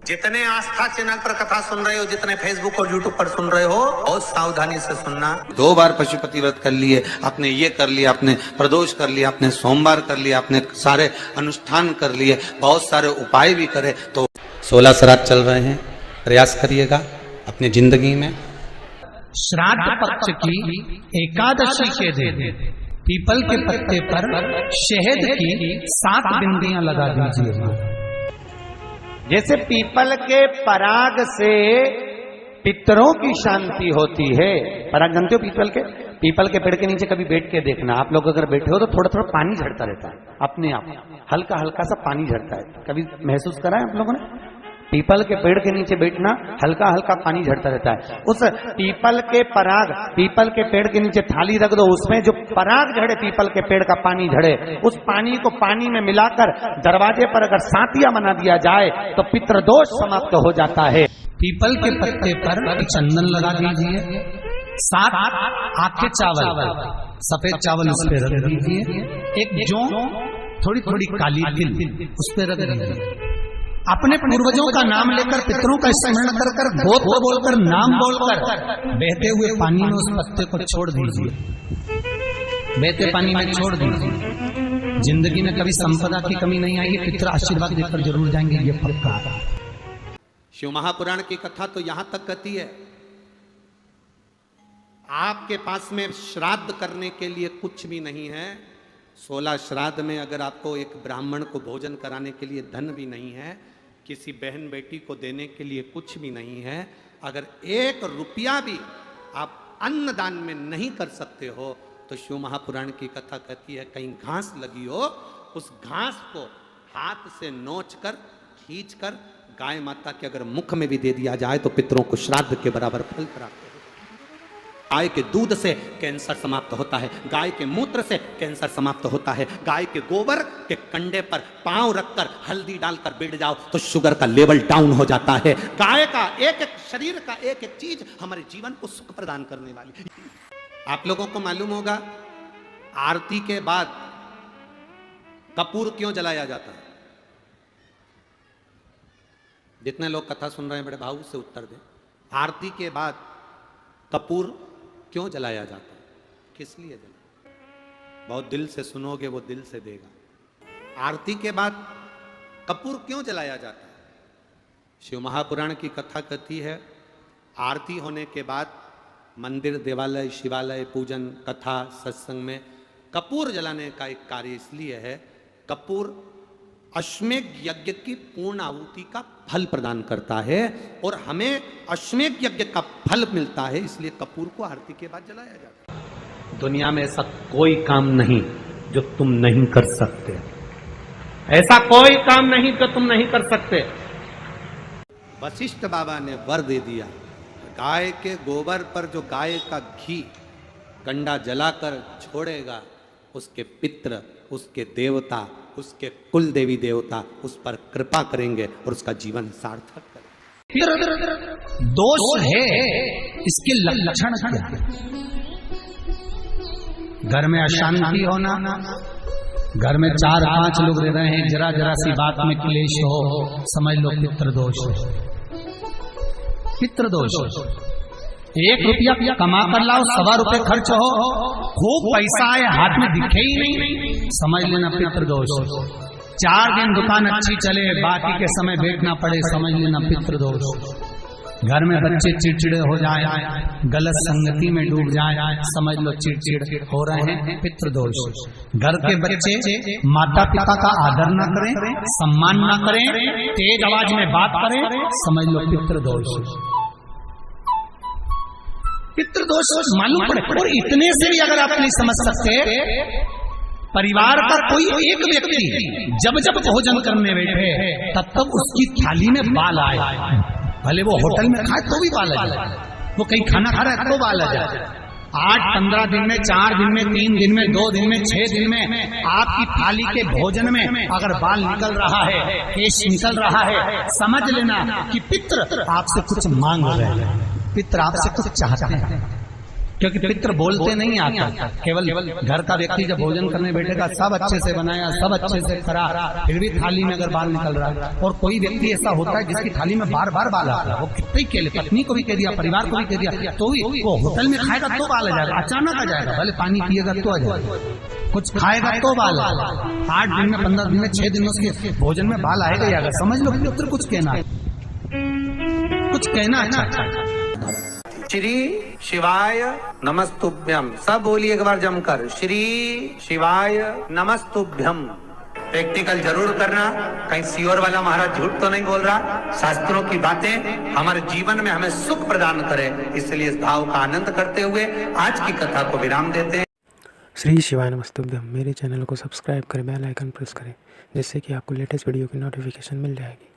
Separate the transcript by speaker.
Speaker 1: जितने आस्था चैनल पर कथा सुन रहे हो, जितने फेसबुक और यूट्यूब पर सुन रहे हो, बहुत सावधानी से सुनना। 2 बार पशुपति व्रत कर लिए, आपने ये कर लिया, आपने प्रदोष कर लिया, आपने सोमवार कर लिया, आपने सारे अनुष्ठान कर लिए, बहुत सारे उपाय भी करे, तो 16 श्राद्ध चल रहे हैं, प्रयास करिएगा अपनी जिंदगी में।
Speaker 2: श्राद्ध पक्ष की एकादशी के दिन पीपल के पत्ते पर शहद की 7 बिंदियां लगा दीजिए।
Speaker 3: जैसे पीपल के पराग से पितरों की शांति होती है। पराग जानते हो पीपल के पेड़ के नीचे कभी बैठ के देखना। आप लोग अगर बैठे हो तो थोड़ा थोड़ा पानी झड़ता रहता है, अपने आप हल्का हल्का सा पानी झड़ता है। कभी महसूस करा है आप लोगों ने? पीपल के पेड़ के नीचे बैठना, हल्का हल्का पानी झड़ता रहता है। उस पीपल के पराग, पीपल के पेड़ के नीचे थाली रख दो, उसमें जो पराग झड़े, पीपल के पेड़ का पानी झड़े, उस पानी को पानी में मिलाकर दरवाजे पर अगर सातिया बना दिया जाए तो पितृदोष समाप्त हो जाता है।
Speaker 2: पीपल के पत्ते पर चंदन लगा दीजिए। 7 आखे चावल, सफेद चावल उस पर रख दीजिए। एक जौ, थोड़ी थोड़ी काली तिल उस पर रख दीजिए। अपने पूर्वजों का नाम लेकर, पितरों का स्मरण कर कर, गोत्र बोलकर, नाम बोलकर बहते हुए पानी में उस पत्ते को छोड़ दीजिए। बहते पानी में छोड़ दीजिए। जिंदगी में कभी संपदा की कमी नहीं आएगी, पितर आशीर्वाद देकर जरूर जाएंगे, ये पक्का।
Speaker 1: शिव महापुराण की कथा तो यहां तक कहती है, आपके पास में श्राद्ध करने के लिए कुछ भी नहीं है। 16 श्राद्ध में अगर आपको एक ब्राह्मण को भोजन कराने के लिए धन भी नहीं है, किसी बहन बेटी को देने के लिए कुछ भी नहीं है, अगर 1 रुपया भी आप अन्नदान में नहीं कर सकते हो, तो शिव महापुराण की कथा कहती है कहीं घास लगी हो, उस घास को हाथ से नोच कर, खींच कर गाय माता के अगर मुख में भी दे दिया जाए तो पितरों को श्राद्ध के बराबर फल प्राप्त होता है। गाय के दूध से कैंसर समाप्त होता है, गाय के मूत्र से कैंसर समाप्त होता है, गाय के गोबर के कंडे पर पांव रखकर हल्दी डालकर बैठ जाओ तो शुगर का लेवल डाउन हो जाता है। गाय का एक एक शरीर का एक एक चीज हमारे जीवन को सुख प्रदान करने वाली। आप लोगों को मालूम होगा आरती के बाद कपूर क्यों जलाया जाता है? जितने लोग कथा सुन रहे हैं बड़े भाव से उत्तर दें। आरती के बाद कपूर क्यों जलाया जाता है? किस लिए जलाया? बहुत दिल से सुनोगे वो दिल से देगा। आरती के बाद कपूर क्यों जलाया जाता है? शिव महापुराण की कथा कहती है आरती होने के बाद मंदिर, देवालय, शिवालय, पूजन, कथा, सत्संग में कपूर जलाने का एक कार्य इसलिए है, कपूर अश्वमेध यज्ञ की पूर्ण आहुति का फल प्रदान करता है और हमें अश्वमेध यज्ञ का फल मिलता है, इसलिए कपूर को आरती के बाद जलाया जाता है। दुनिया में ऐसा कोई काम नहीं जो तुम नहीं कर सकते, ऐसा कोई काम नहीं जो तुम नहीं कर सकते। वशिष्ठ बाबा ने वर दे दिया, गाय के गोबर पर जो गाय का घी कंडा जलाकर छोड़ेगा, उसके पित्र, उसके देवता, उसके कुल देवी देवता उस पर कृपा करेंगे और उसका जीवन सार्थक करेंगे।
Speaker 2: दोष है, इसके लक्षण क्या? घर में अशांति होना, घर में 4-5 लोग रह रहे हैं, जरा जरा सी बात में क्लेश हो, समझ लो पितृदोष है। पितृदोष 1 रुपया कमा कर लाओ, 1.25 रुपये खर्च हो, खूब पैसा आए हाथ में दिखे ही नहीं, समझ लेना पितृदोष। 4 दिन दुकान अच्छी चले, बाकी के समय बैठना पड़े, समझ लेना पितृदोष। घर में बच्चे चिड़चिड़े हो जाए, गलत संगति में डूब जाए, समझ लो चिड़चिड़ हो रहे हैं, पितृदोष। घर के बच्चे माता पिता का आदर न करें, सम्मान न करें, तेज आवाज में बात करें, समझ लो पितृदोष। पितृदोष मालूम पड़े। और इतने से भी अगर आप नहीं समझ सकते, परिवार का कोई एक व्यक्ति जब जब भोजन करने बैठे तब तब उसकी थाली में बाल आए, भले वो होटल में खाए तो भी बाल आ जाए, वो कहीं खाना खा रहा है तो बाल आ जाए। 8-15 दिन में, 4 दिन में, 3 दिन में, 2 दिन में, 6 दिन में आपकी थाली के भोजन में अगर बाल निकल रहा है, केश निकल रहा है, समझ लेना कि पितर आपसे कुछ मांग रहे हैं, पितर आपसे कुछ चाहते हैं। क्योंकि पितृ बोलते नहीं आता, केवल घर का व्यक्ति जब भोजन करने बैठेगा सब अच्छे से बनाया, सब अच्छे से करा, फिर भी थाली में अगर बाल निकल रहा है। और कोई व्यक्ति ऐसा होता है जिसकी थाली में बार बार बाल आ रहा है, वो कितने ही केले, पत्नी को भी कह दिया, परिवार को भी कह दिया, तो भी वो होटल में खाएगा तो बाल आ जाएगा, अचानक आ जाएगा, भले पानी पिएगा तो आ जाएगा, कुछ खाएगा तो बाल आएगा, 8 दिन में 15 दिन में 6 दिन में उसके भोजन में बाल आएगा ही आएगा। समझ लो कि फिर कुछ कहना है, कुछ कहना अच्छा।
Speaker 1: श्री शिवाय नमस्तुभ्यम, सब बोलिए एक बार जमकर, श्री शिवाय नमस्तुभ्यम। प्रैक्टिकल जरूर करना, कहीं सियोर वाला महाराज झूठ तो नहीं बोल रहा। शास्त्रों की बातें हमारे जीवन में हमें सुख प्रदान करे, इसलिए इस भाव का आनंद करते हुए आज की कथा को विराम देते हैं।
Speaker 4: श्री शिवाय नमस्तुभ्यम। मेरे चैनल को सब्सक्राइब करें, बेल आइकन प्रेस करें, जिससे कि आपको लेटेस्ट वीडियो की नोटिफिकेशन मिल जाएगी।